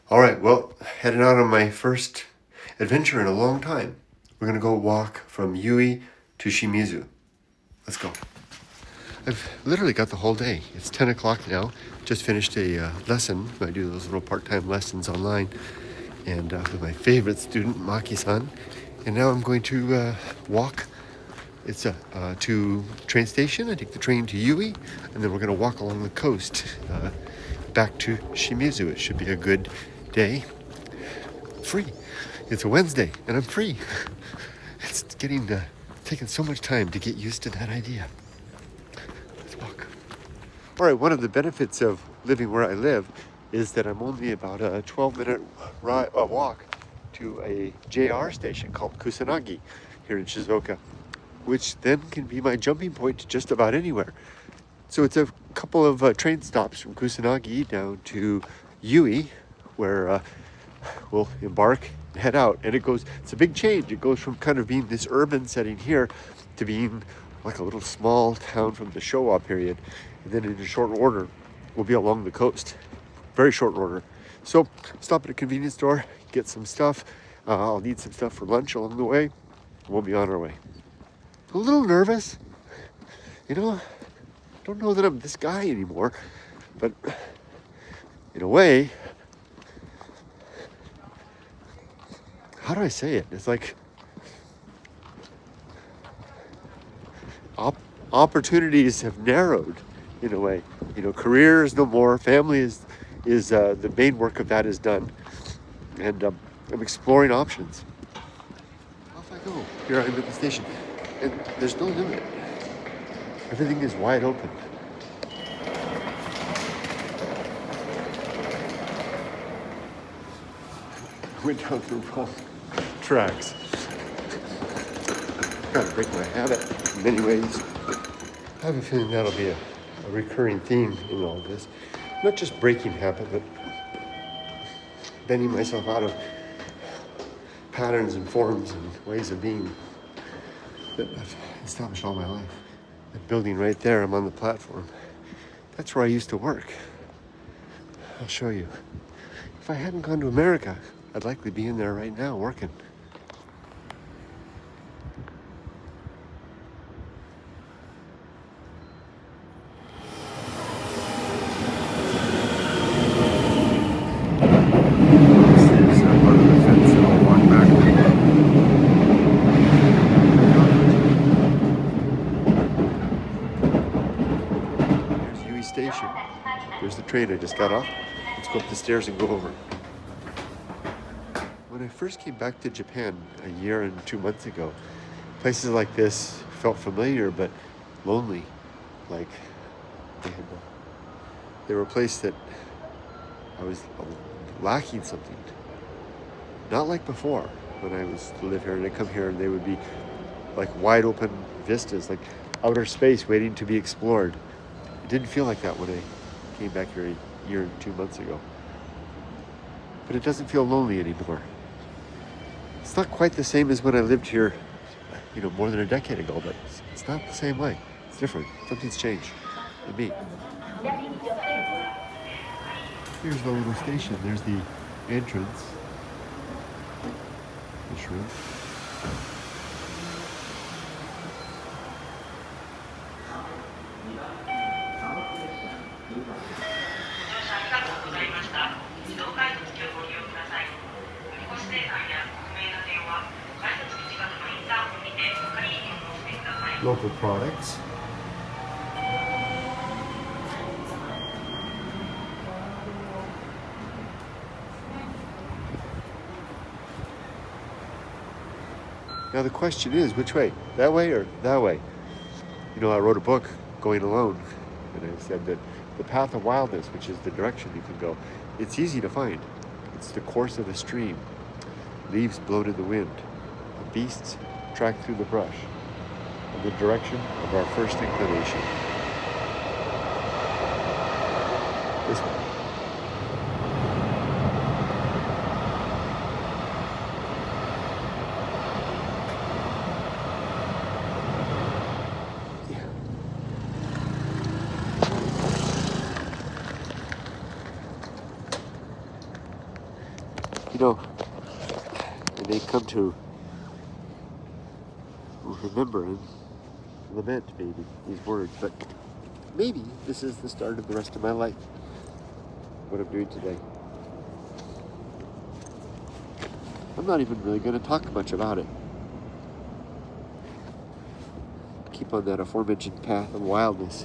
All right, well, heading out on my first adventure in a long time. We're gonna go walk from Yui to Shimizu. Let's go. I've literally got the whole day. It's 10 o'clock now. Just finished a lesson. I do those little part-time lessons online, and with my favorite student, Maki-san. And now I'm going to walk. It's to train station. I take the train to Yui, and then we're going to walk along the coast back to Shimizu. It should be a good day. Free. It's a Wednesday, and I'm free. It's getting taking so much time to get used to that idea. Let's walk. All right, one of the benefits of living where I live is that I'm only about a 12-minute walk to a JR station called Kusanagi here in Shizuoka, which then can be my jumping point to just about anywhere. So it's a couple of train stops from Kusanagi down to Yui, where we'll embark and head out. And it's a big change. It goes from kind of being this urban setting here to being like a little small town from the Showa period. And then in short order, we'll be along the coast. Very short order. So stop at a convenience store, get some stuff. I'll need some stuff for lunch along the way. We'll be on our way. A little nervous, don't know that I'm this guy anymore, but in a way, how do I say it? It's like opportunities have narrowed in a way. Career is no more, family is the main work of that is done, and I'm exploring options. Off I go. Here I am at the station. And there's no limit. Everything is wide open. I went down the wrong tracks. Trying to break my habit in many ways. I have a feeling that'll be a recurring theme in all this. Not just breaking habit, but bending myself out of patterns and forms and ways of being that I've established all my life. That building right there, I'm on the platform. That's where I used to work. I'll show you. If I hadn't gone to America, I'd likely be in there right now working. Station. There's the train I just got off. Let's go up the stairs and go over. When I first came back to Japan a year and 2 months ago, places like this felt familiar but lonely. Like they were a place that I was lacking something. Not like before when I was to live here and I'd come here and they would be like wide open vistas, like outer space waiting to be explored. It didn't feel like that when I came back here a year and 2 months ago. But it doesn't feel lonely anymore. It's not quite the same as when I lived here, more than a decade ago, but it's not the same way. It's different. Something's changed in me. Here's the little station. There's the entrance. The shrimp. Local products. Now the question is, which way? That way or that way? I wrote a book, Going Alone, and I said that the path of wildness, which is the direction you can go, it's easy to find. It's the course of a stream. Leaves blown in the wind. Beasts track through the brush. In the direction of our first inclination. This way. You know, and they come to remember and lament maybe these words, but maybe this is the start of the rest of my life, what I'm doing today. I'm not even really going to talk much about it. Keep on that aforementioned path of wildness.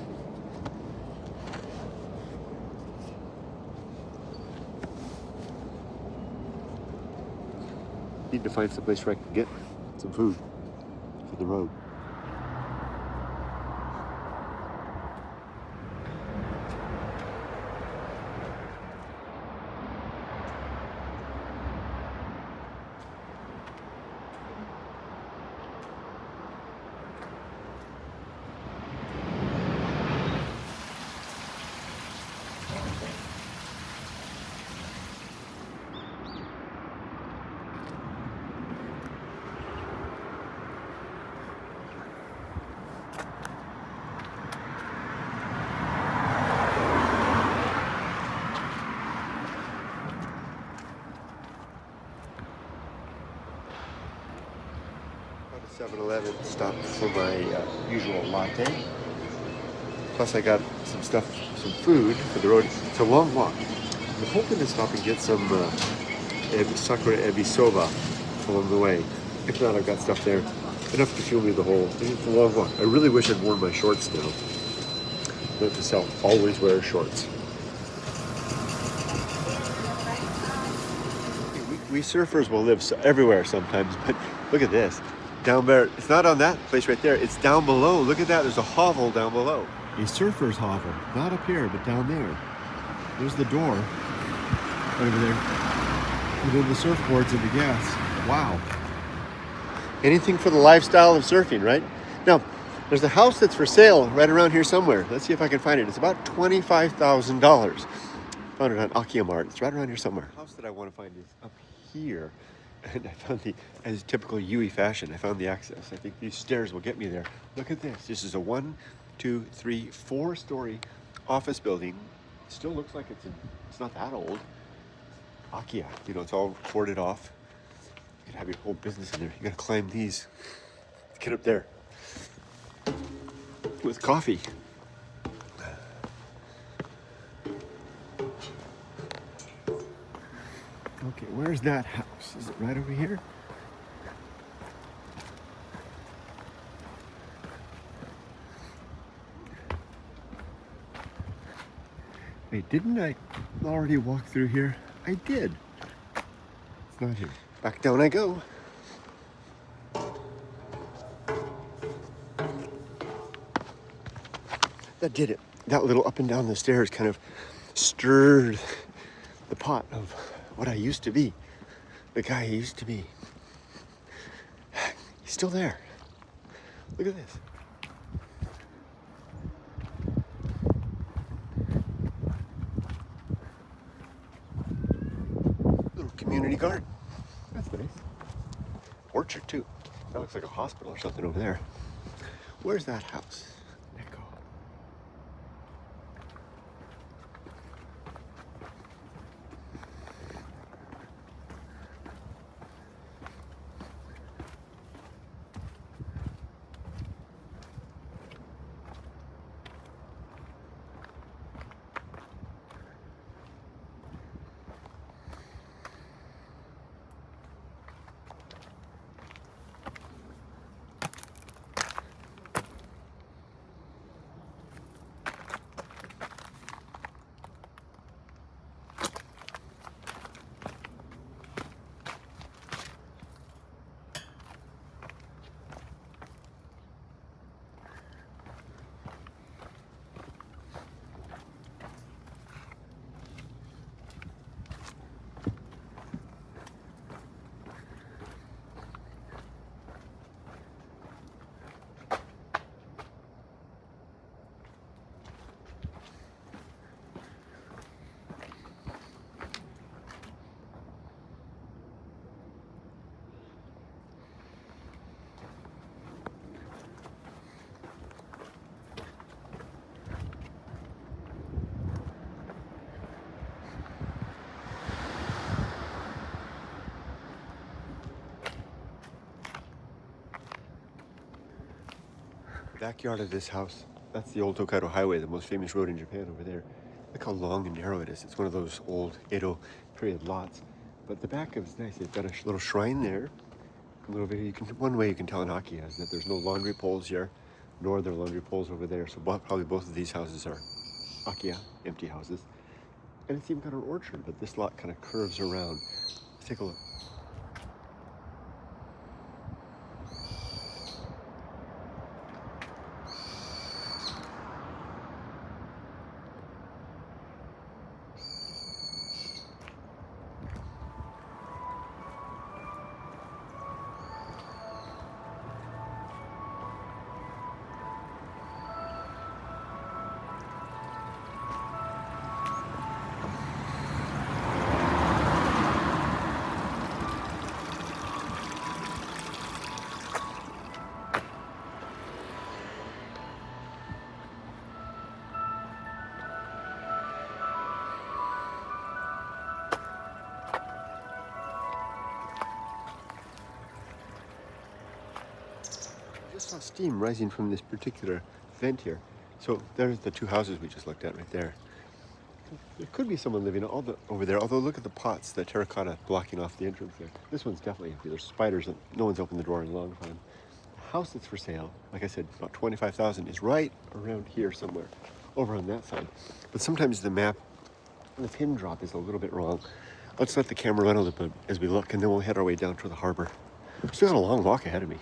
Need to find some place where I can get some food for the road. At a 7-Eleven, stopped for my usual latte. Plus I got some food for the road. It's a long walk. I'm hoping to stop and get some sakura ebisoba along the way. If not, I've got stuff there. Enough to fuel me the whole. It's a long walk. I really wish I'd worn my shorts now. Note to self, always wear shorts. We surfers will live everywhere sometimes, but look at this. Down there, it's not on that place right there, it's down below. Look at that, there's a hovel down below. A surfer's hovel, not up here, but down there. There's the door, right over there. And then the surfboards and the gas. Wow. Anything for the lifestyle of surfing, right? Now, there's a house that's for sale right around here somewhere. Let's see if I can find it. It's about $25,000. Found it on Akiya Mart. It's right around here somewhere. The house that I want to find is up here. And I found as typical Yui fashion, I found the access. I think these stairs will get me there. Look at this. This is a 1, 2, 3, 4-story office building. It still looks like it's not that old. Akiya, you know, it's all corded off. You can have your whole business in there. You gotta climb these. Get up there. With coffee. Okay, where's that house? Is it right over here? Wait, didn't I already walk through here? I did. It's not here. Back down I go. That did it. That little up and down the stairs kind of stirred the pot of what I used to be. The guy I used to be. He's still there. Look at this. Little community garden. That's nice. Orchard too. That looks like a hospital or something over there. Where's that house? backyard of this house. That's the old Tokaido Highway, the most famous road in Japan over there. Look how long and narrow it is. It's one of those old Edo period lots. But the back of it's nice. They've got a little shrine there. A little bit. One way you can tell in Akiya is that there's no laundry poles here, nor are there laundry poles over there. So probably both of these houses are Akiya, empty houses. And it's even got an orchard, but this lot kind of curves around. Let's take a look. I saw steam rising from this particular vent here. So there's the two houses we just looked at right there. There could be someone living over there, although look at the pots, the terracotta blocking off the entrance there. This one's definitely empty. There's spiders and no one's opened the door in a long time. The house that's for sale, like I said, about $25,000, is right around here somewhere, over on that side. But sometimes the map, the pin drop is a little bit wrong. Let's let the camera run a little bit as we look, and then we'll head our way down to the harbor. Still got a long walk ahead of me.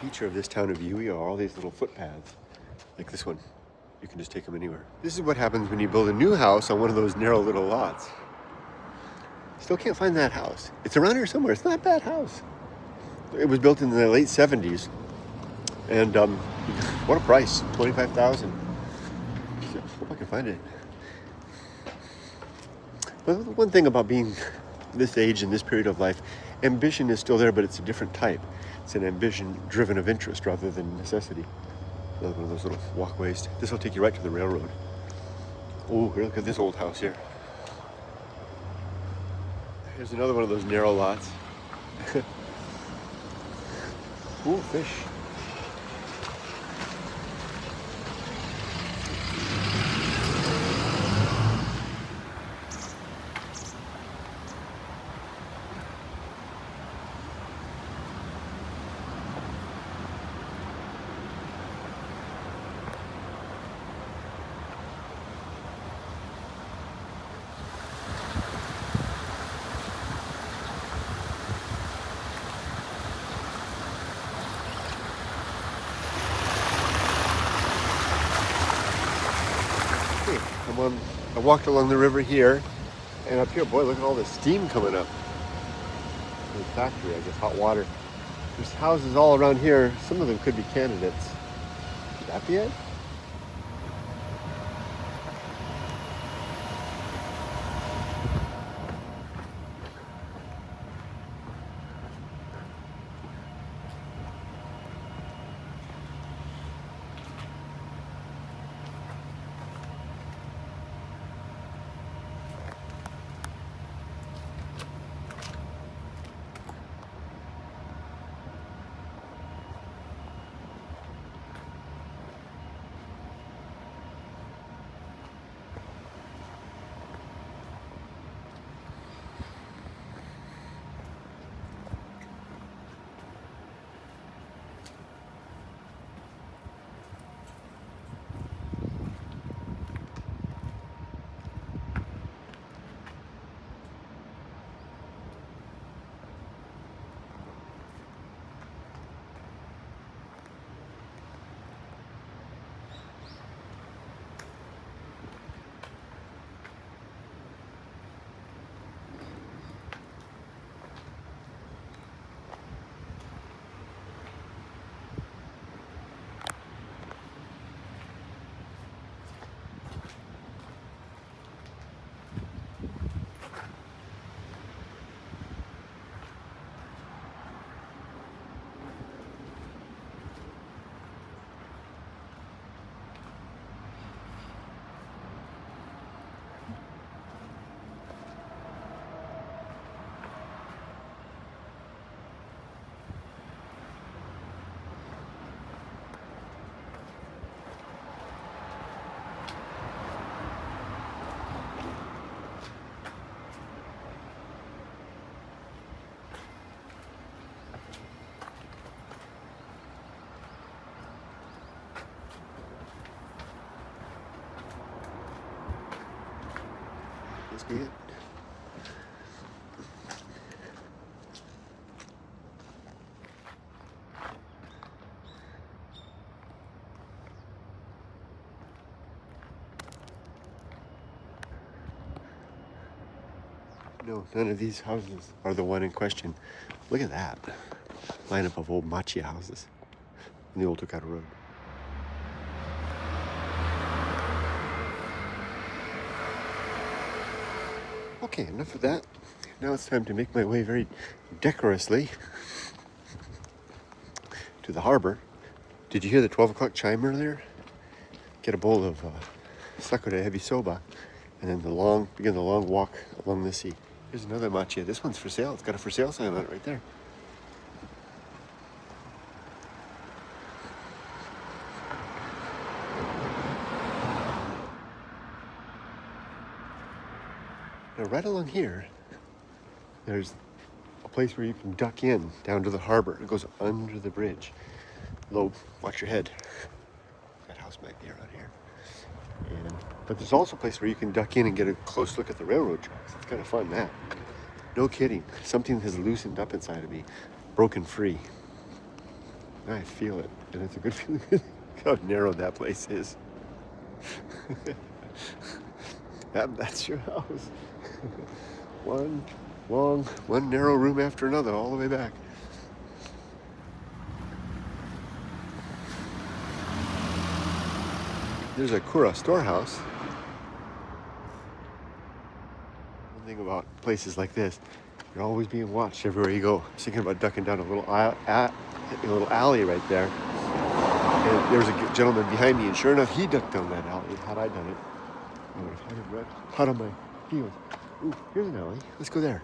Feature of this town of Yui are all these little footpaths, like this one. You can just take them anywhere. This is what happens when you build a new house on one of those narrow little lots. Still can't find that house. It's around here somewhere. It's not a bad house. It was built in the late 70s. And what a price, $25,000. Hope I can find it. But one thing about being this age and this period of life, ambition is still there, but it's a different type. It's an ambition driven of interest rather than necessity. Another one of those little walkways. This will take you right to the railroad. Oh, look at this old house here. Here's another one of those narrow lots. Ooh, fish. I walked along the river here, and up here, boy, look at all the steam coming up. The factory, I guess, hot water. There's houses all around here. Some of them could be candidates. Could that be it? must be it. No, none of these houses are the one in question. Look at that lineup of old machi houses in the old Okada Road. Okay, enough of that. Now it's time to make my way very decorously to the harbor. Did you hear the 12 o'clock chime earlier? Get a bowl of sakura heavy soba, and then begin the long walk along the sea. Here's another machi. This one's for sale. It's got a for sale sign on it right there. Now, right along here, there's a place where you can duck in down to the harbor. It goes under the bridge. Low, watch your head. That house might be around here. But there's also a place where you can duck in and get a close look at the railroad tracks. It's kind of fun, that. No kidding. Something has loosened up inside of me, broken free. I feel it, and it's a good feeling. How narrow that place is. That's your house. One narrow room after another, all the way back. There's a Kura storehouse. One thing about places like this, you're always being watched everywhere you go. I was thinking about ducking down a little alley right there. And there was a gentleman behind me, and sure enough, he ducked down that alley. Had I done it, I would have had him right hot on my heels. Ooh, here's an alley. Let's go there.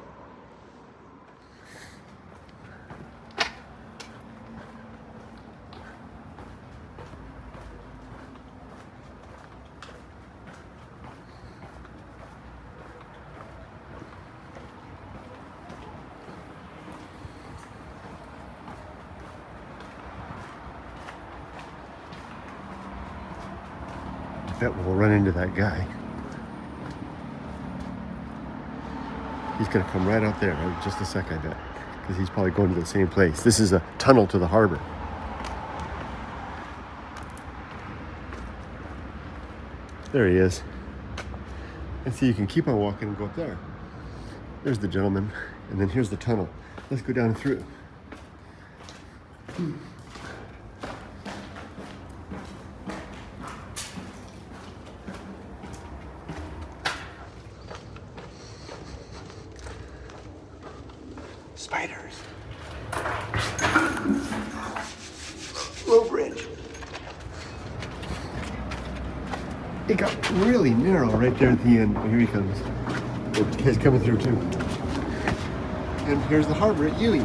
I bet we'll run into that guy. He's gonna come right out there in just a sec, I bet, because he's probably going to the same place. This is a tunnel to the harbor. There he is. And see, you can keep on walking and go up there. There's the gentleman, and then here's the tunnel. Let's go down through. Spiders. Low bridge. It got really narrow right there at the end. Here he comes. He's coming through too. And here's the harbor at Yui.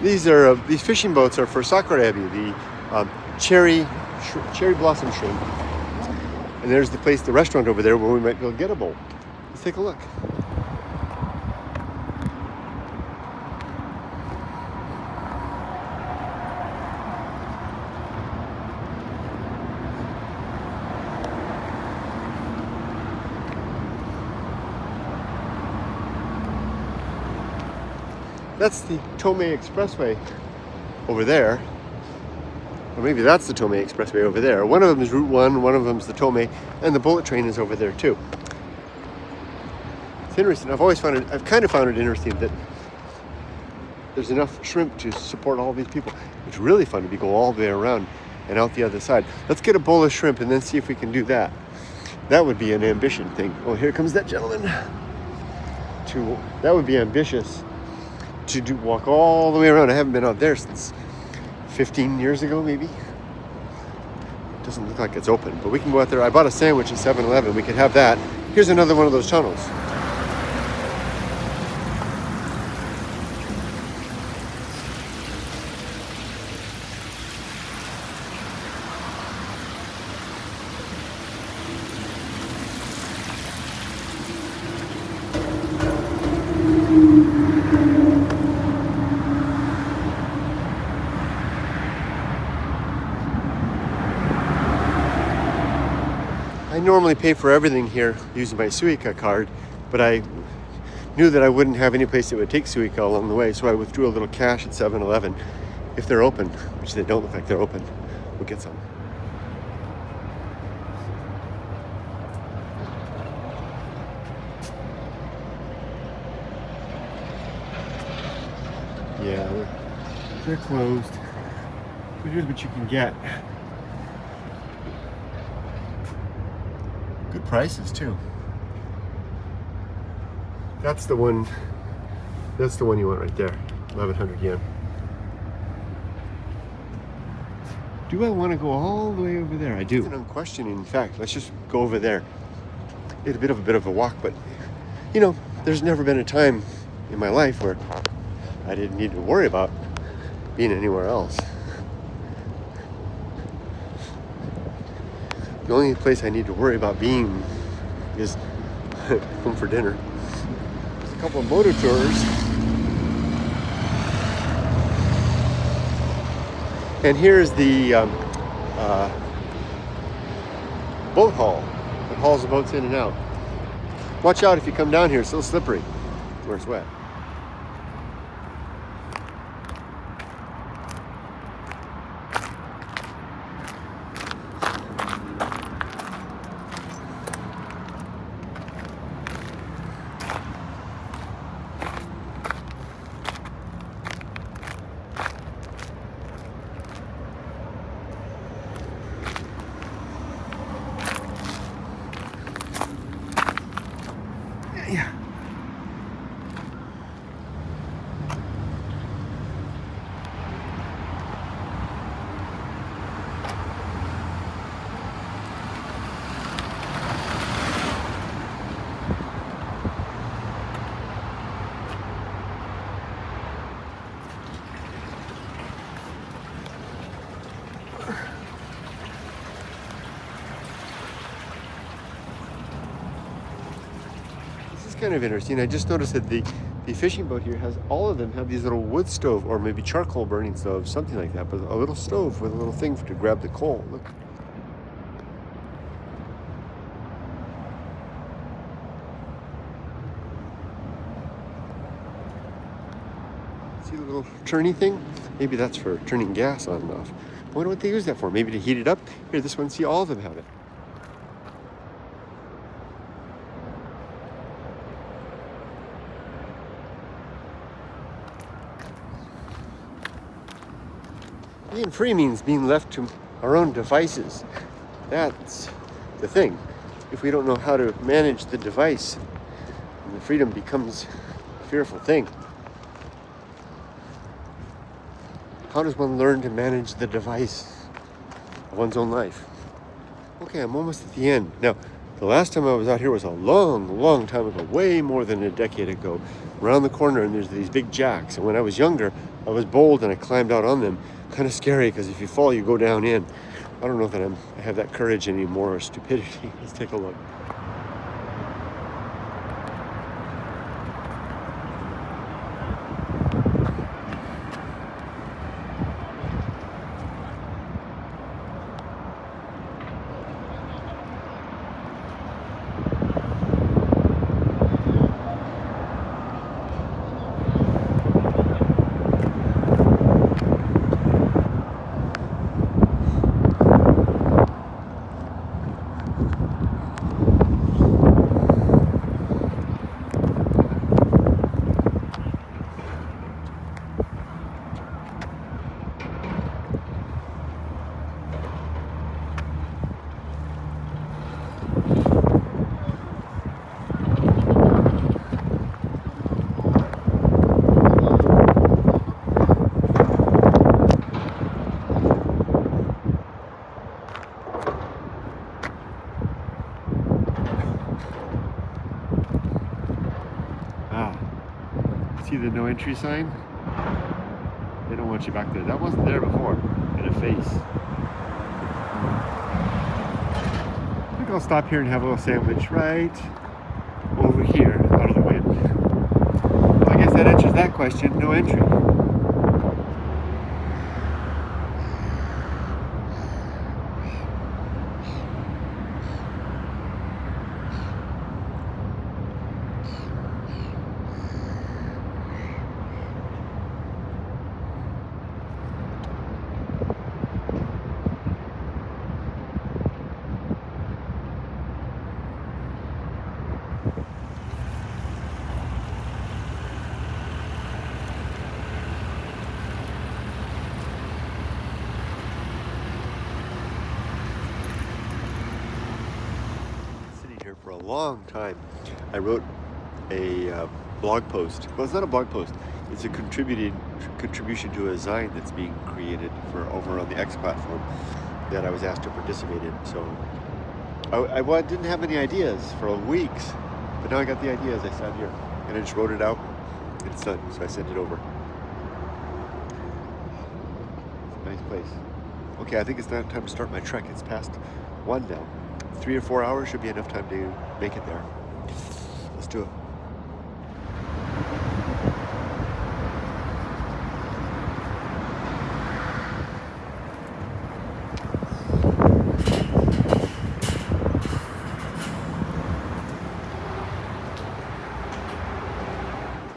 These fishing boats are for sakuraebi, the cherry blossom shrimp. And there's the restaurant over there where we might be able to get a bowl. Let's take a look. That's the Tomei Expressway over there. Or maybe that's the Tomei Expressway over there. One of them is Route 1, one of them is the Tomei, and the bullet train is over there too. It's interesting. I've kind of found it interesting that there's enough shrimp to support all these people. It's really fun to go all the way around and out the other side. Let's get a bowl of shrimp and then see if we can do that. That would be an ambition thing. Oh, here comes that gentleman. That would be ambitious. To walk all the way around. I haven't been out there since 15 years ago, maybe. It doesn't look like it's open, but we can go out there. I bought a sandwich at 7-Eleven. We could have that. Here's another one of those tunnels. normally pay for everything here using my Suica card, but I knew that I wouldn't have any place that would take Suica along the way, so I withdrew a little cash at 7-Eleven. If they're open, which they don't look like they're open, we'll get some. Yeah, they're closed. But here's what you can get. Good prices too. That's the one you want right there. 1,100 yen. Do I want to go all the way over there? I do. I'm questioning. In fact, let's just go over there. It's a bit of a walk, but you know, there's never been a time in my life where I didn't need to worry about being anywhere else. The only place I need to worry about being is home for dinner. There's a couple of motor tours. And here's the boat haul that hauls the boats in and out. Watch out if you come down here, it's a little slippery where it's wet. Yeah. Kind of interesting. I just noticed that the fishing boat here has, all of them have these little wood stove or maybe charcoal burning stoves, something like that, but a little stove with a little thing to grab the coal. Look. See the little turny thing? Maybe that's for turning gas on and off. I wonder what they use that for. Maybe to heat it up? Here, this one, see, all of them have it. Being free means being left to our own devices. That's the thing. If we don't know how to manage the device, the freedom becomes a fearful thing. How does one learn to manage the device of one's own life? Okay, I'm almost at the end. Now, the last time I was out here was a long, long time ago, way more than a decade ago. Around the corner, and there's these big jacks. And when I was younger, I was bold and I climbed out on them. Kind of scary because if you fall, you go down in. I don't know that I have that courage anymore or stupidity. Let's take a look. See the no entry sign? They don't want you back there. That wasn't there before. In a face. I think I'll stop here and have a little sandwich right over here, out of the wind. Well, I guess that answers that question. No entry. Sitting here for a long time. I wrote a blog post. Well, it's not a blog post. It's a contribution to a Zine that's being created for over on the X platform that I was asked to participate in. So I didn't have any ideas for weeks, but now I got the idea as I sat here, and I just wrote it out. And it's done, so I sent it over. It's a nice place. Okay, I think it's not time to start my trek. It's past 1 now. 3 or 4 hours should be enough time to make it there. Let's do it.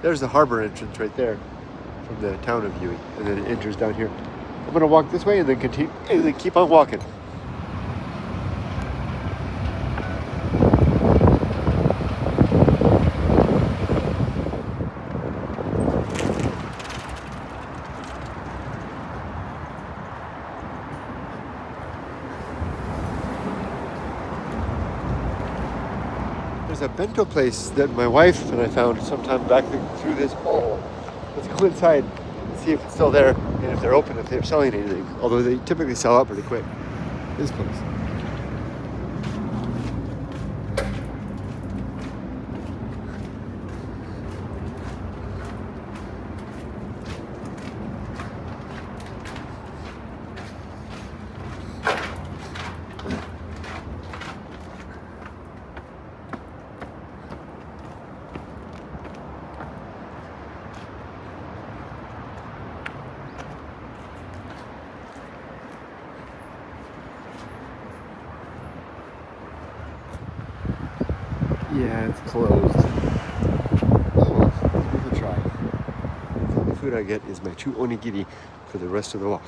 There's the harbor entrance right there from the town of Yui, and then it enters down here. I'm gonna walk this way and then continue, and then keep on walking. There's a bento place that my wife and I found sometime back through this hole. Let's go inside and see if it's still there and if they're open, if they're selling anything. Although they typically sell out pretty quick. This place. Yeah, it's closed. Oh well, let's give it a try. The only food I get is my 2 onigiri for the rest of the walk.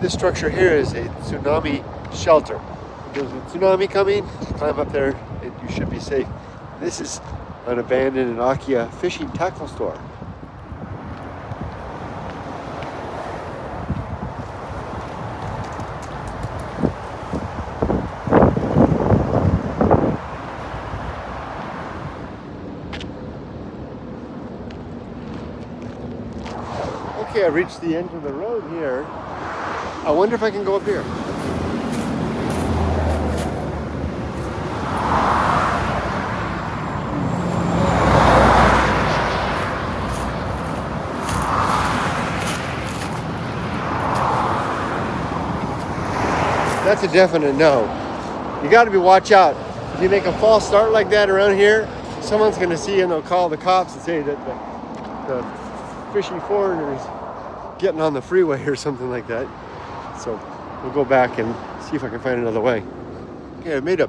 This structure here is a tsunami shelter. If there's a tsunami coming, just climb up there and you should be safe. This is an abandoned and Akiya fishing tackle store. Okay, I reached the end of the road here. I wonder if I can go up here. That's a definite no. You got to watch out. If you make a false start like that around here, someone's going to see you and they'll call the cops and say that the fishy foreigners getting on the freeway or something like that. So we'll go back and see if I can find another way. Okay, I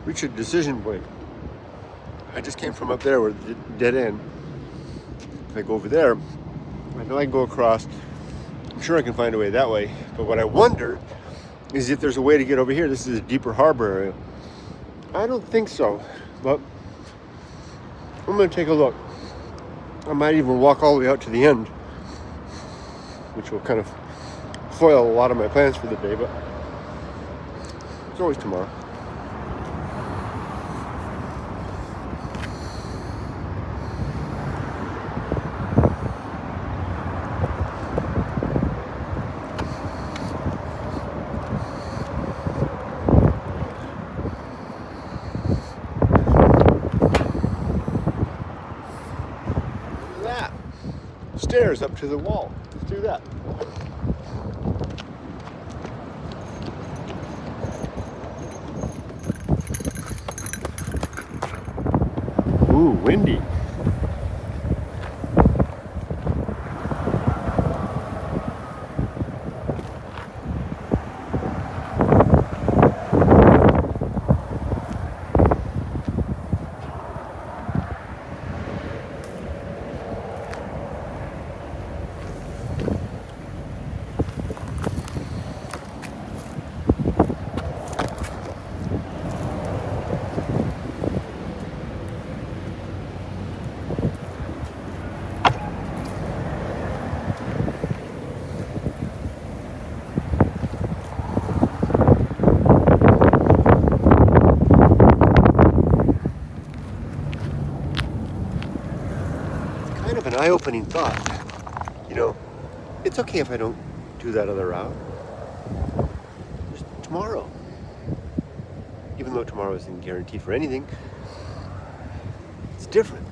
reached a decision point. I just came from up there where the dead end. If I go over there, I know I can go across. I'm sure I can find a way that way. But what I wonder is if there's a way to get over here. This is a deeper harbor area. I don't think so, but I'm gonna take a look. I might even walk all the way out to the end, which will kind of foil a lot of my plans for the day, but it's always tomorrow. Stairs up to the wall. Let's do that. Ooh, windy. eye-opening thought. You know, it's okay if I don't do that other route. Just tomorrow. Even though tomorrow isn't guaranteed for anything, it's different.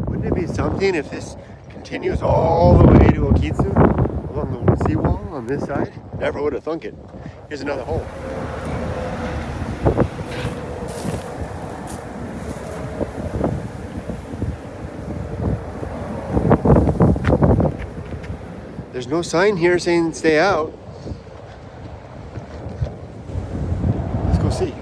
Wouldn't it be something if this continues all the way to Okitsu along the seawall on this side? Never would have thunk it. Here's another hole. There's no sign here saying stay out. Let's go see.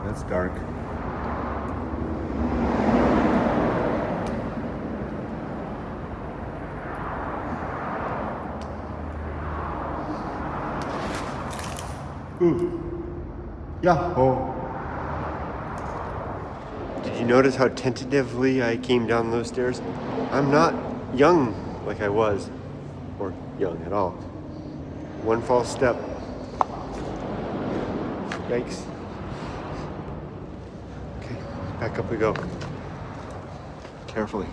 That's dark. Ooh. Yahoo! Did you notice how tentatively I came down those stairs? I'm not young like I was, or young at all. One false step. Yikes. Okay, back up we go. Carefully.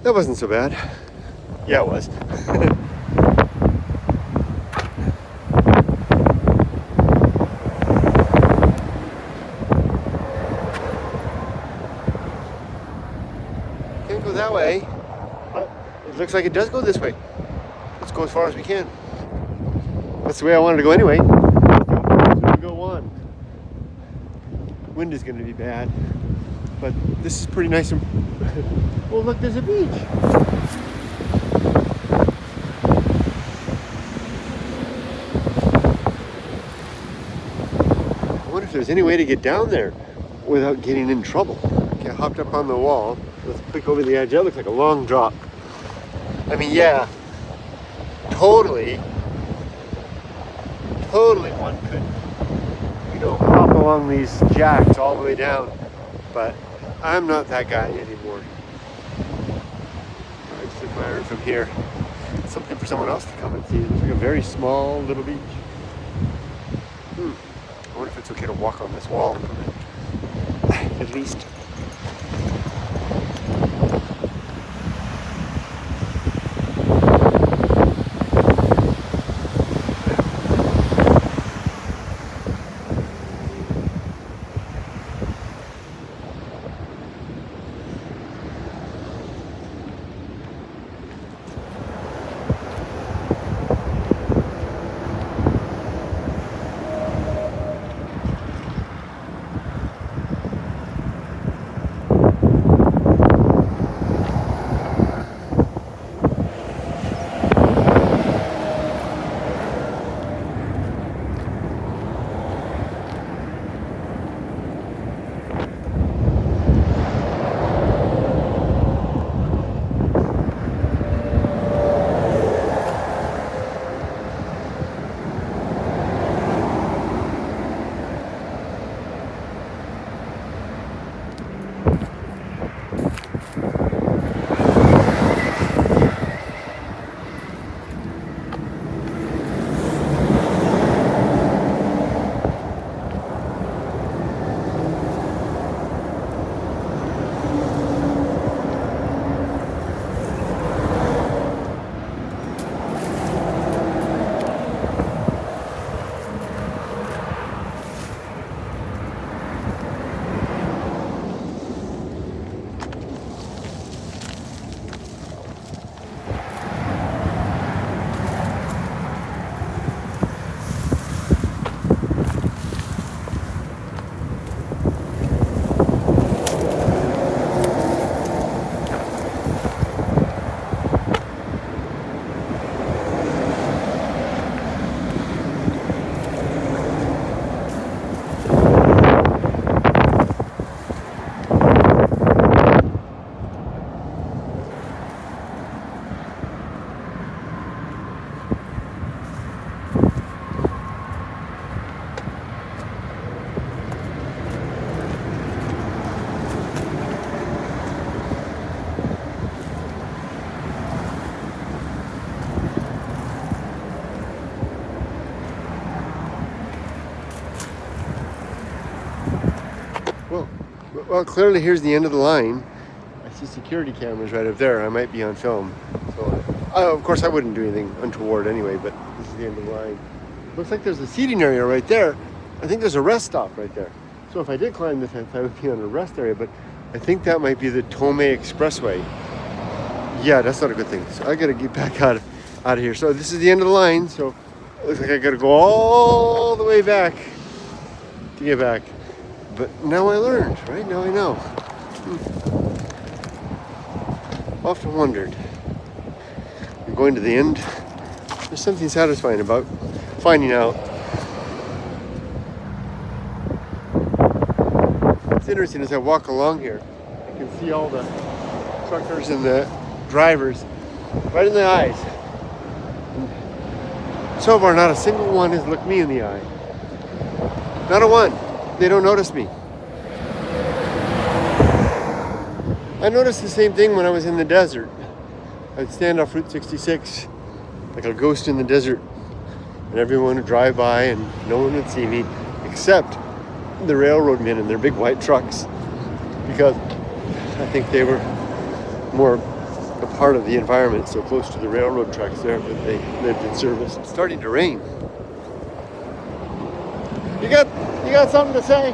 That wasn't so bad. Yeah, it was. Can't go that way. It looks like it does go this way. Let's go as far as we can. That's the way I wanted to go anyway. So we go on. Wind is going to be bad, but this is pretty nice. Well, look, there's a beach. I wonder if there's any way to get down there without getting in trouble. Okay, I hopped up on the wall. Let's click over the edge. That looks like a long drop. I mean, yeah, totally one could, hop along these jacks all the way down, but I'm not that guy anymore. I just admire it from here. It's something for someone else to come and see. It's like a very small little beach. I wonder if it's okay to walk on this wall at least. Well, clearly here's the end of the line. I see security cameras right up there. I might be on film. So, of course, I wouldn't do anything untoward anyway, but this is the end of the line. Looks like there's a seating area right there. I think there's a rest stop right there. So if I did climb the fence, I would be on a rest area, but I think that might be the Tomei Expressway. Yeah, that's not a good thing. So I gotta get back out of here. So this is the end of the line. So it looks like I gotta go all the way back to get back. But now I learned, right? Now I know. Often wondered. You're going to the end. There's something satisfying about finding out. It's interesting as I walk along here, I can see all the truckers and the drivers right in the eyes. And so far, not a single one has looked me in the eye. Not a one. They don't notice me. I noticed the same thing when I was in the desert. I'd stand off Route 66 like a ghost in the desert, and everyone would drive by and no one would see me except the railroad men in their big white trucks, because I think they were more a part of the environment, so close to the railroad tracks there that they lived in service. It's starting to rain. You got something to say?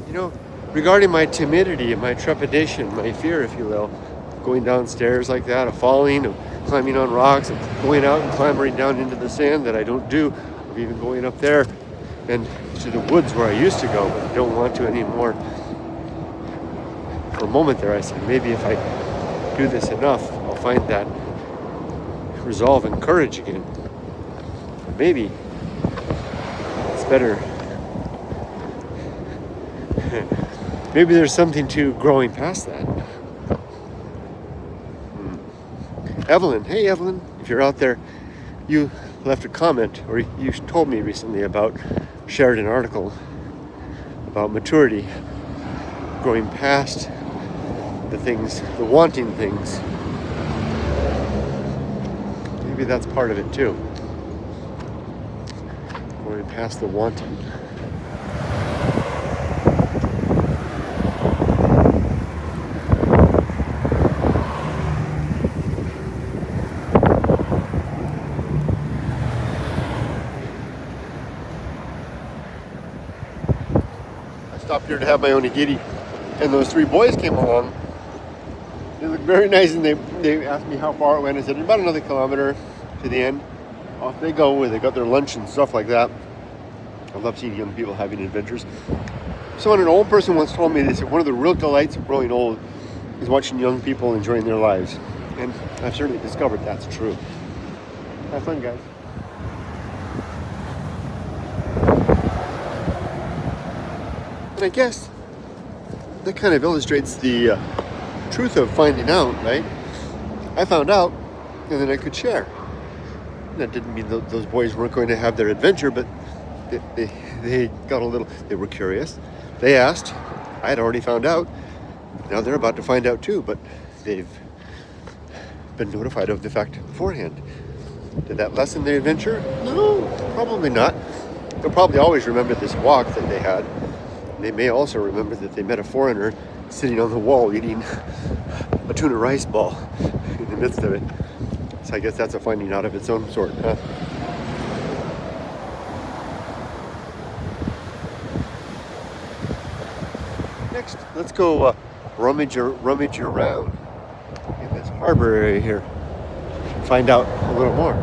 You know, regarding my timidity and my trepidation, my fear, if you will, going downstairs like that, of falling, of climbing on rocks, of going out and clambering down into the sand that I don't do, of even going up there and to the woods where I used to go, but I don't want to anymore. For a moment there, I said, maybe if I do this enough, I'll find that resolve and courage again. Maybe it's better. Maybe there's something to growing past that. Evelyn, hey Evelyn, if you're out there, you left a comment, or you told me recently about, shared an article about maturity, growing past the things, the wanting things. Maybe that's part of it too. Going past the wanting. I stopped here to have my onigiri, and those three boys came along. They looked very nice, and they asked me how far it went. I said, about another kilometer to the end. Off they go, where they got their lunch and stuff like that. I love seeing young people having adventures. Someone, an old person once told me, they said, one of the real delights of growing old is watching young people enjoying their lives. And I've certainly discovered that's true. Have fun, guys. And I guess that kind of illustrates the truth of finding out, right? I found out, and then I could share. That didn't mean those boys weren't going to have their adventure, but they got a little, they were curious. They asked. I had already found out. Now they're about to find out too, but they've been notified of the fact beforehand. Did that lessen their adventure? No, probably not. They'll probably always remember this walk that they had. They may also remember that they met a foreigner sitting on the wall eating a tuna rice ball in the midst of it. So I guess that's a finding out of its own sort, huh? Next, let's go rummage around in this harbor area here. Find out a little more.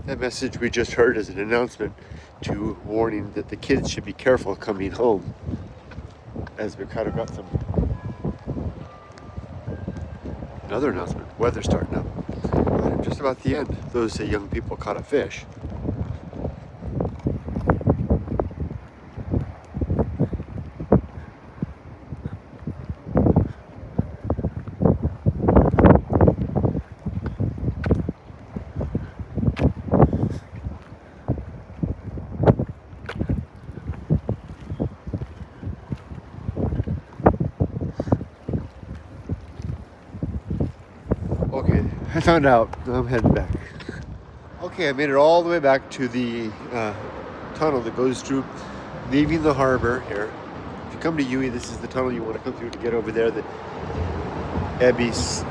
That message we just heard is an announcement to warning that the kids should be careful coming home, as we kind of got some another announcement. Weather's starting up. Just about the end. Those young people caught a fish. Okay, I found out. Now I'm heading back. Okay, I made it all the way back to the tunnel that goes through, leaving the harbor here. If you come to Yui, this is the tunnel you want to come through to get over there. The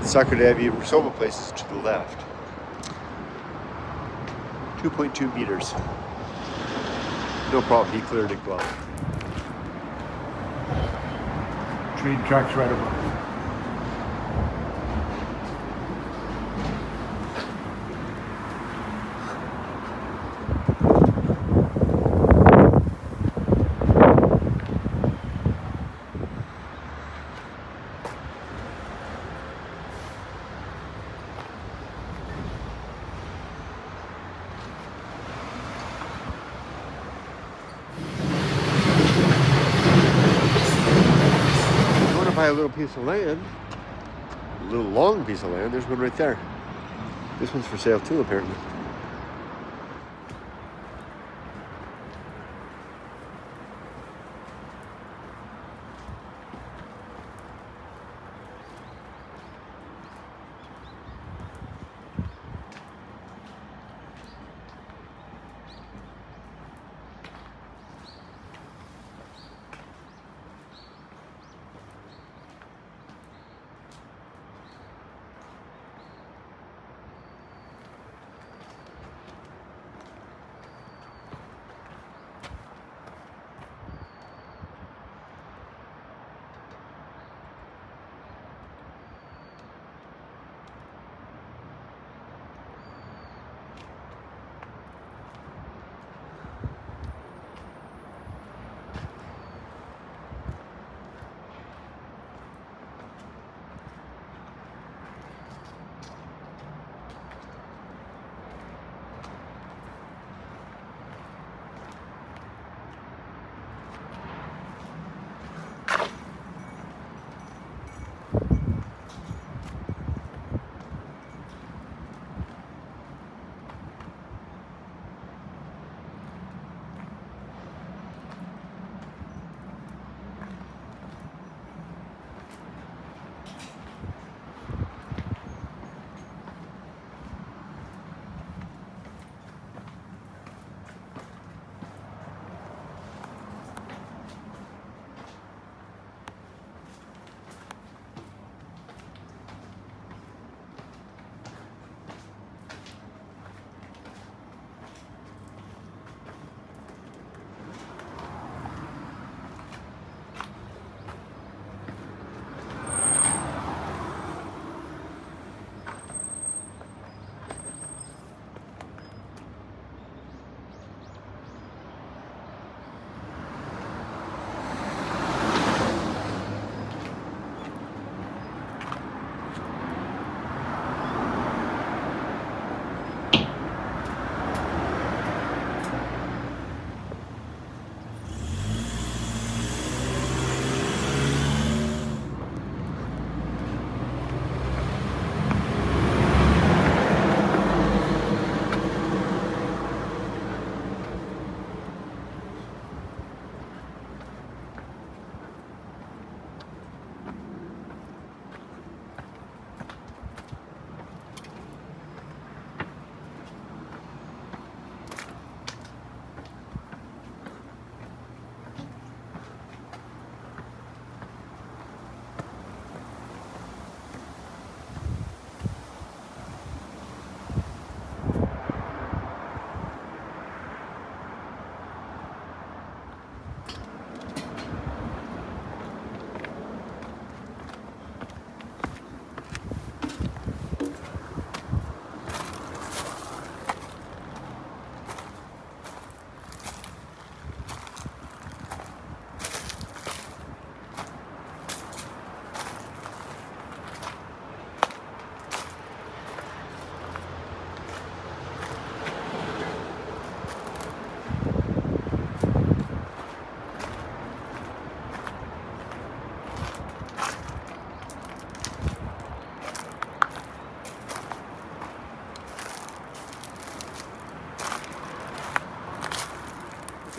Sakura Ebi Soba place is to the left. 2.2 meters. No problem, he cleared it well. Train tracks right above. Buy a little piece of land, a little long piece of land. There's one right there. This one's for sale too, apparently.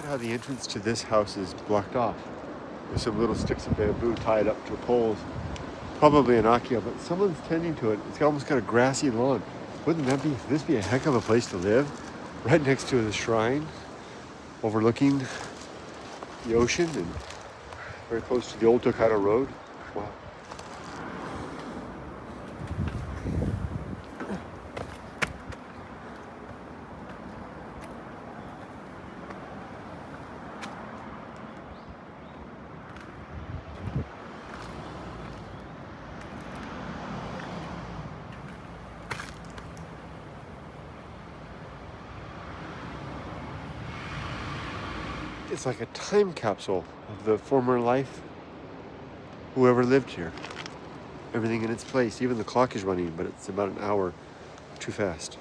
Look at how the entrance to this house is blocked off. There's some little sticks of bamboo tied up to poles. Probably an Akiya, but someone's tending to it. It's almost got a grassy lawn. Wouldn't this be a heck of a place to live? Right next to the shrine, overlooking the ocean and very close to the old Tokaido Road. Wow. It's like a time capsule of the former life, whoever lived here. Everything in its place. Even the clock is running, but it's about an hour too fast.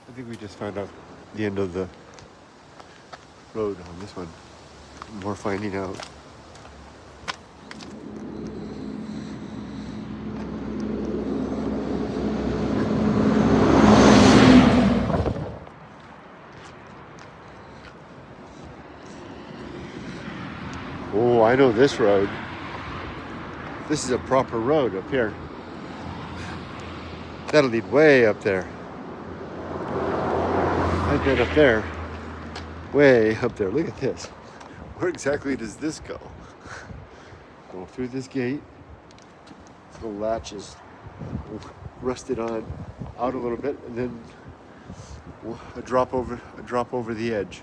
I think we just found out the end of the road on this one. More finding out. Oh, I know this road. This is a proper road up here. That'll lead way up there. I've been up there. Way up there. Look at this. Where exactly does this go? Go through this gate. This little latch is rusted on out a little bit, and then a drop over the edge.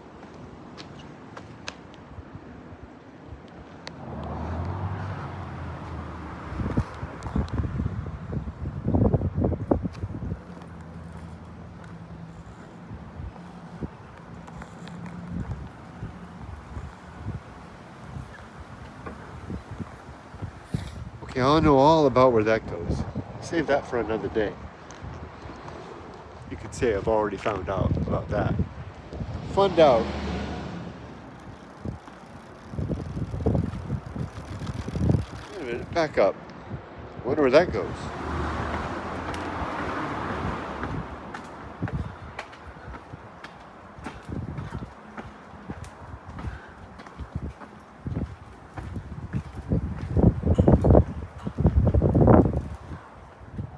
Okay, I'll know all about where that goes. Save that for another day. You could say I've already found out about that. Found out. Wait a minute, back up. Wonder where that goes.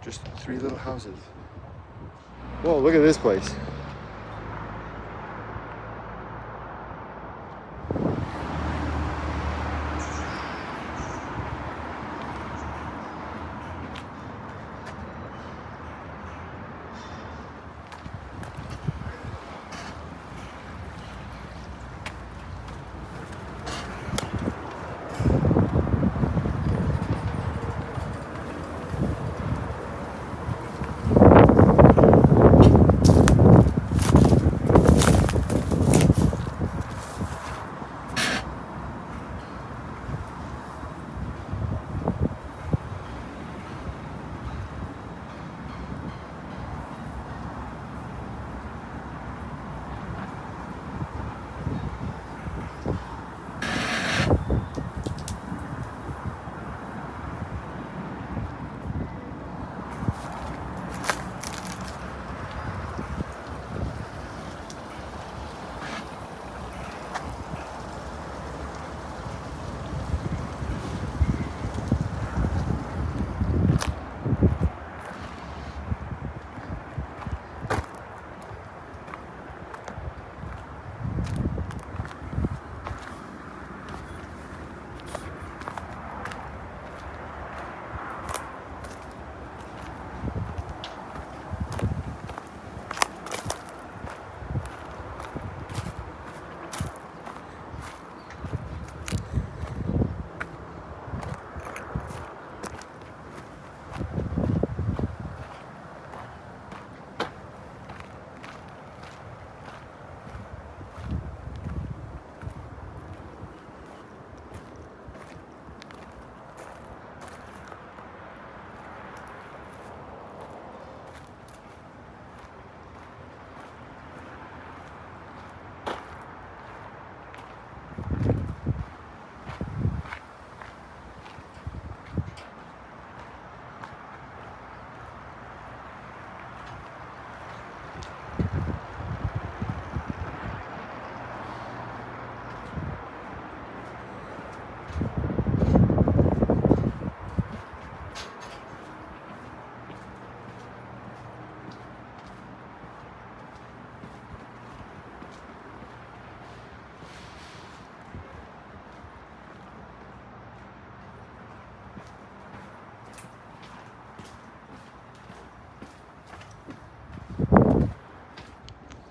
Just 3 little houses. Whoa, look at this place.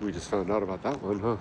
we just found out about that one, huh?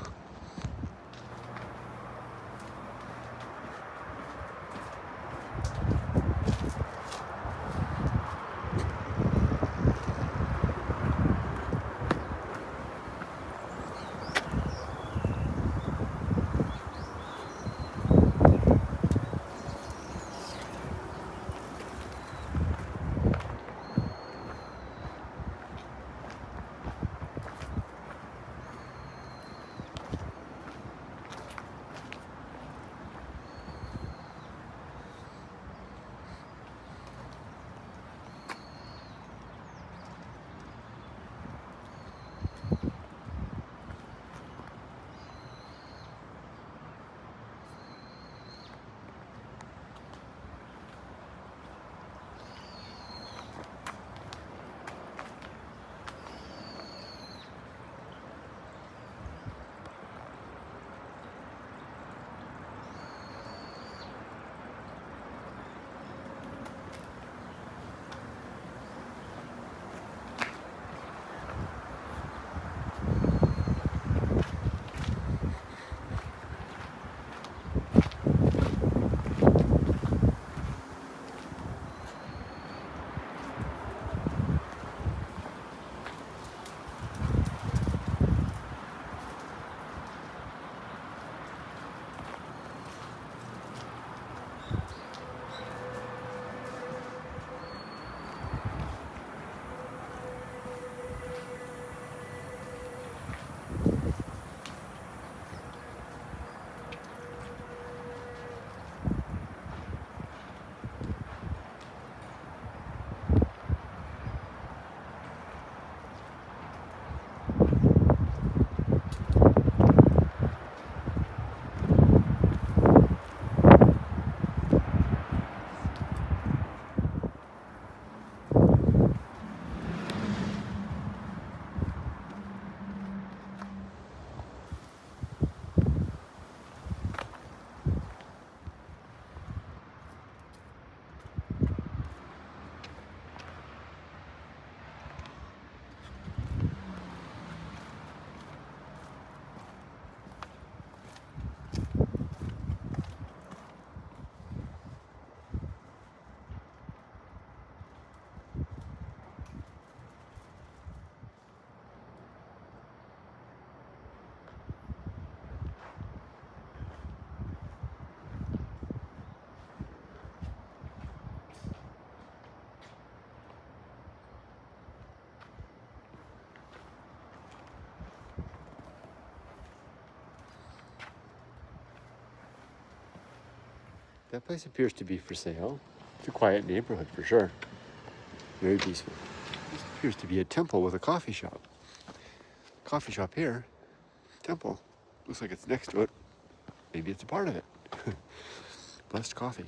That place appears to be for sale. It's a quiet neighborhood for sure. Very peaceful. This appears to be a temple with a coffee shop. Coffee shop here. Temple. Looks like it's next to it. Maybe it's a part of it. Blessed coffee.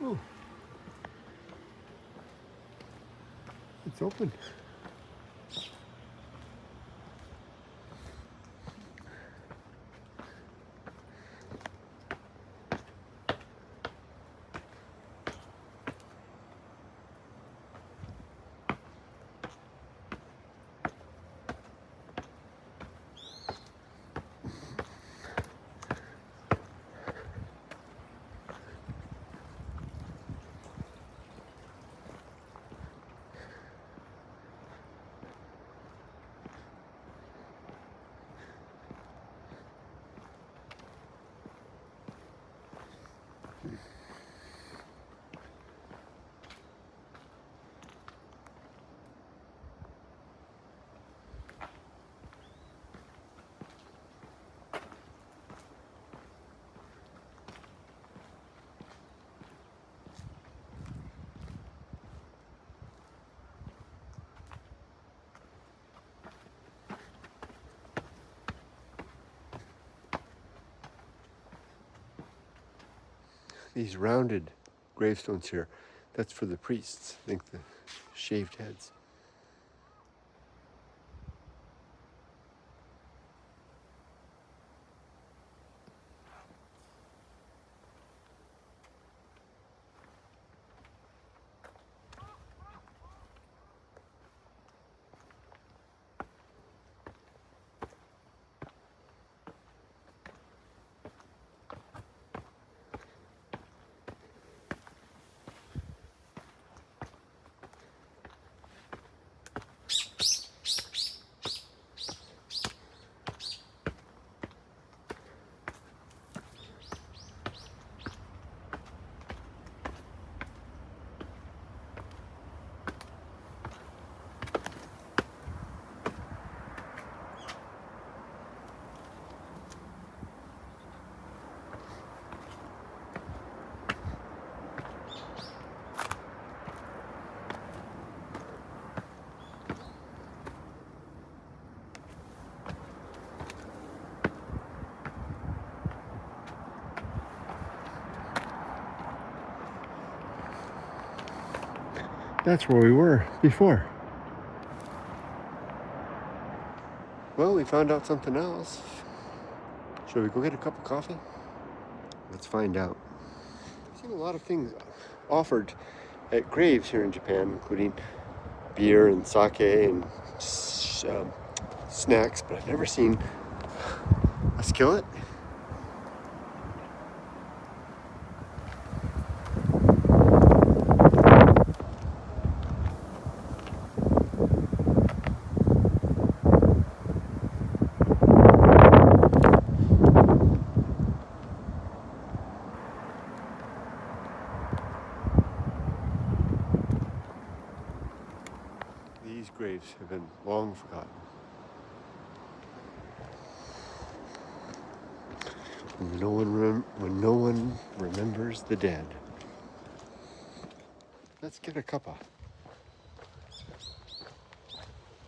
Oh. It's open. These rounded gravestones here, that's for the priests. I think the shaved heads. That's where we were before. Well, we found out something else. Shall we go get a cup of coffee? Let's find out. I've seen a lot of things offered at graves here in Japan, including beer and sake and snacks, but I've never seen a skillet. These graves have been long forgotten. When no one remembers the dead. Let's get a cuppa.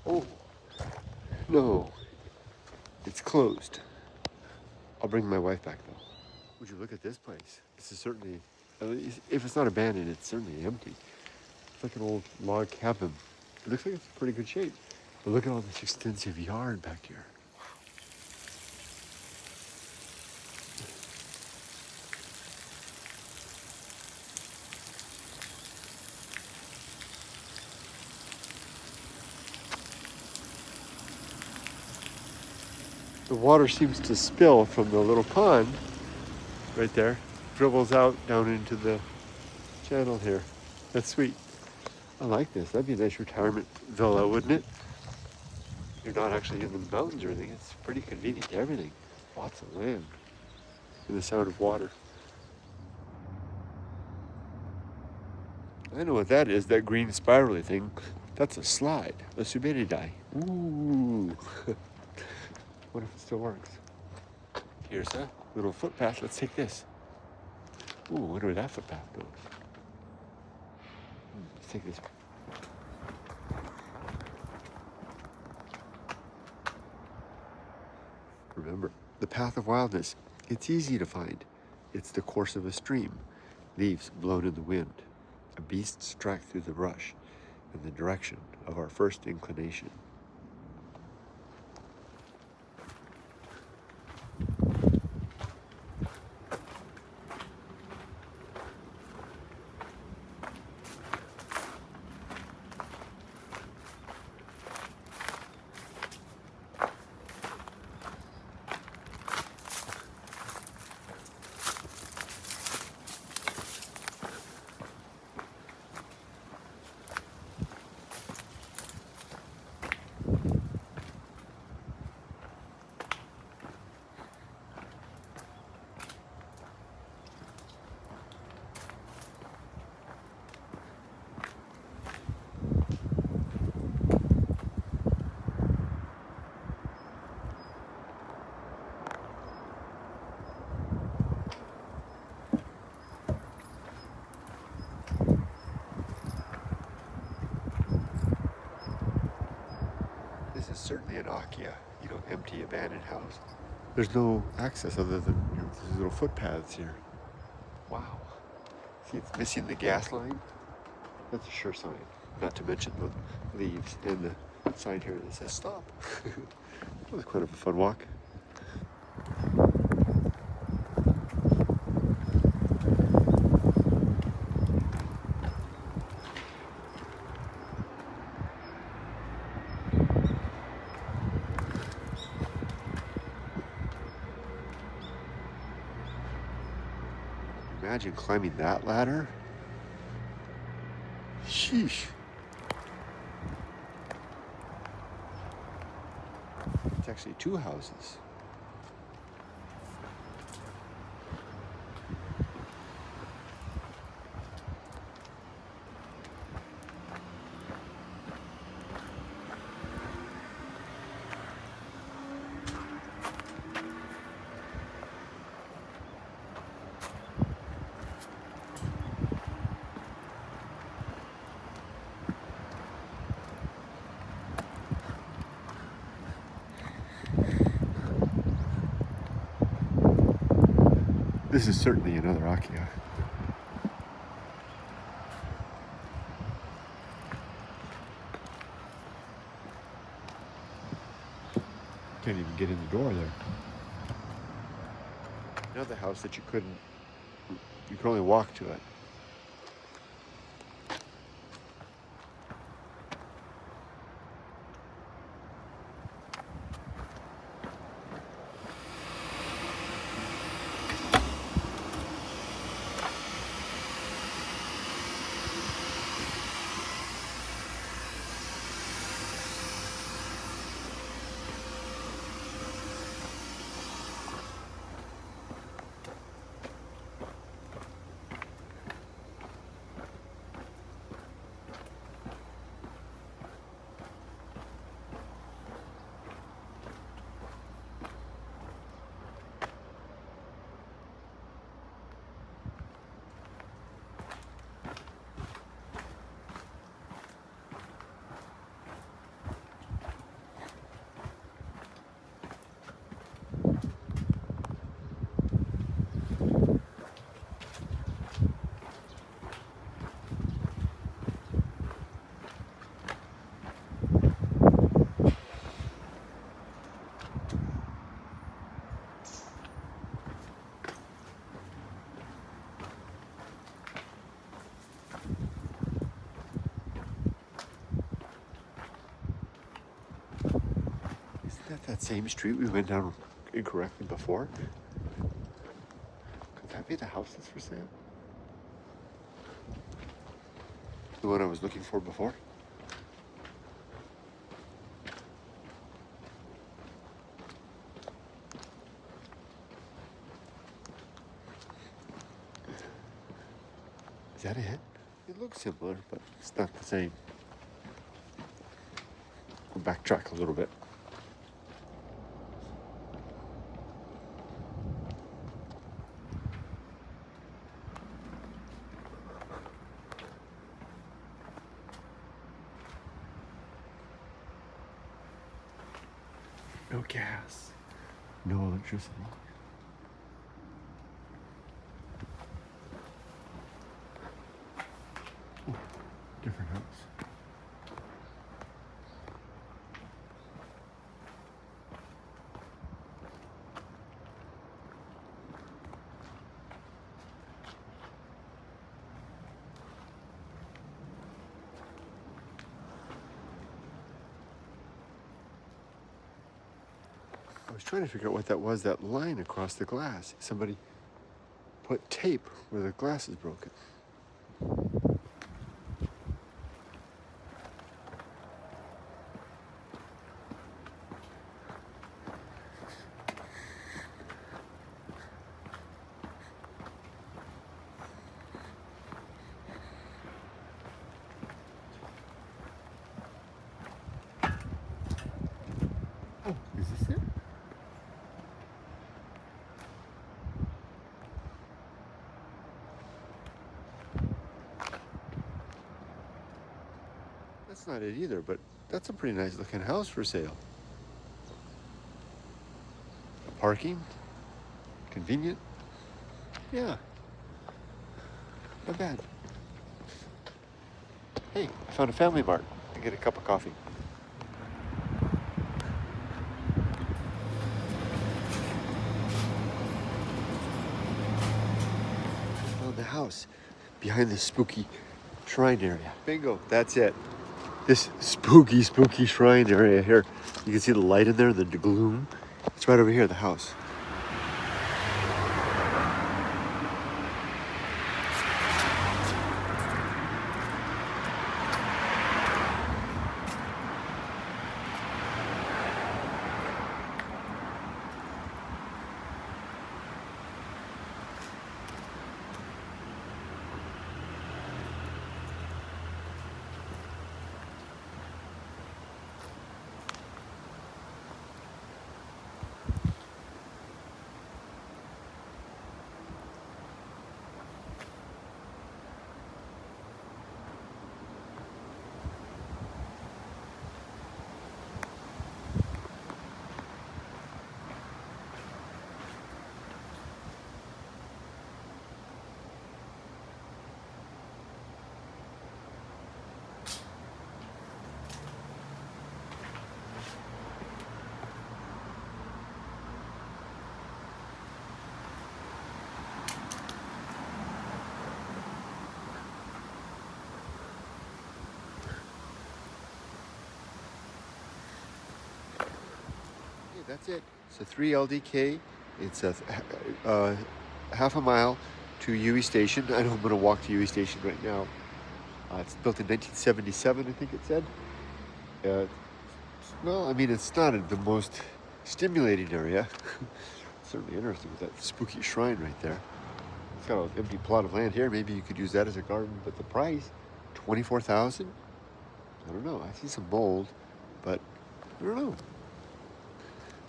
Oh, no, it's closed. I'll bring my wife back though. Would you look at this place? This is certainly, at least if it's not abandoned, it's certainly empty. It's like an old log cabin. It looks like it's in pretty good shape. But look at all this extensive yard back here. The water seems to spill from the little pond right there, dribbles out down into the channel here. That's sweet. I like this. That'd be a nice retirement villa, wouldn't it? You're not actually in the mountains or anything. It's pretty convenient to everything. Lots of land and the sound of water. I know what that is, that green spirally thing. That's a slide, a subiridi. Ooh. What if it still works? Here's a little footpath. Let's take this. Ooh, I wonder where that footpath goes. Let's take this. Remember, the path of wildness. It's easy to find. It's the course of a stream. Leaves blown in the wind. A beast's track through the brush in the direction of our first inclination. This is certainly an Akiya, empty, abandoned house. There's no access other than these little footpaths here. Wow. See, it's missing the gas line. That's a sure sign. Not to mention the leaves and the sign here that says stop. That was kind of a fun walk. Imagine climbing that ladder. Sheesh. It's actually two houses. This is certainly another Akiya. Can't even get in the door there. Another house that you could only walk to it. That same street we went down incorrectly before? Could that be the house that's for sale? The one I was looking for before? Is that it? It looks similar, but it's not the same. We'll backtrack a little bit. No gas, no electricity. Ooh, different house. I was trying to figure out what that was, that line across the glass. Somebody put tape where the glass is broken. Oh, is this it? That's not it either, but that's a pretty nice looking house for sale. Parking, convenient. Yeah, not bad. Hey, I found a family mart. I get a cup of coffee. Found the house behind this spooky shrine area. Bingo, that's it. This spooky shrine area here. You can see the light in there, the gloom. It's right over here, the house. that's it. So 3 LDK. It's a half a mile to Yui Station. I know I'm going to walk to Yui Station right now. It's built in 1977, I think it said. Well, I mean, it's not the most stimulating area. Certainly interesting with that spooky shrine right there. It's got an empty plot of land here. Maybe you could use that as a garden, but the price, $24,000? I don't know. I see some mold, but I don't know.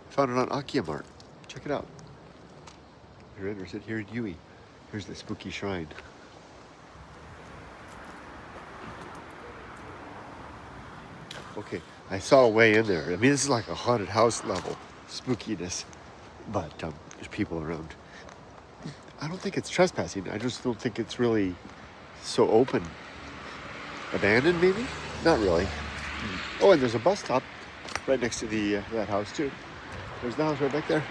I found it on Akiya Mart. Check it out. If you're interested, here in Yui. Here's the spooky shrine. Okay, I saw a way in there. I mean, this is like a haunted house level spookiness, but there's people around. I don't think it's trespassing. I just don't think it's really so open. Abandoned, maybe? Not really. Oh, and there's a bus stop right next to the that house too. There's the house right back there.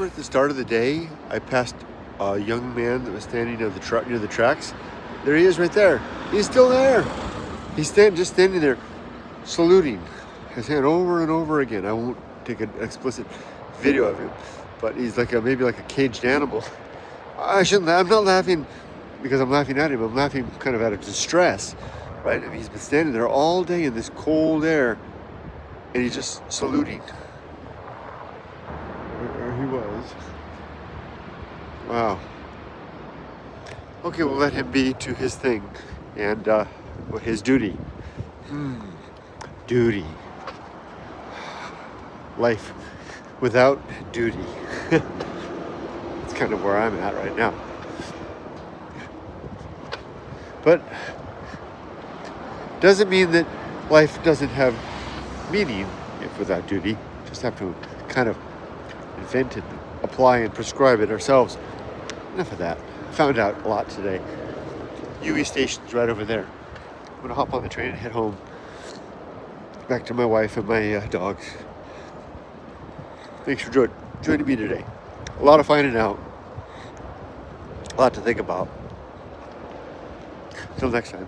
remember at the start of the day, I passed a young man that was standing near the tracks. There he is right there. He's still there. He's just standing there, saluting his hand over and over again. I won't take an explicit video of him, but he's like maybe like a caged animal. I shouldn't. I'm not laughing because I'm laughing at him. I'm laughing kind of out of distress, right? I mean, he's been standing there all day in this cold air, and he's just saluting. There he was. Wow. Okay, we'll let him be to his thing and his duty. Duty. Life without duty. That's kind of where I'm at right now. But doesn't mean that life doesn't have meaning if without duty. Just have to kind of invent it, apply and prescribe it ourselves. Enough of that. Found out a lot today. Yui Station's right over there. I'm gonna hop on the train and head home. Back to my wife and my dogs. Thanks for joining me today. A lot of finding out. A lot to think about. Till next time.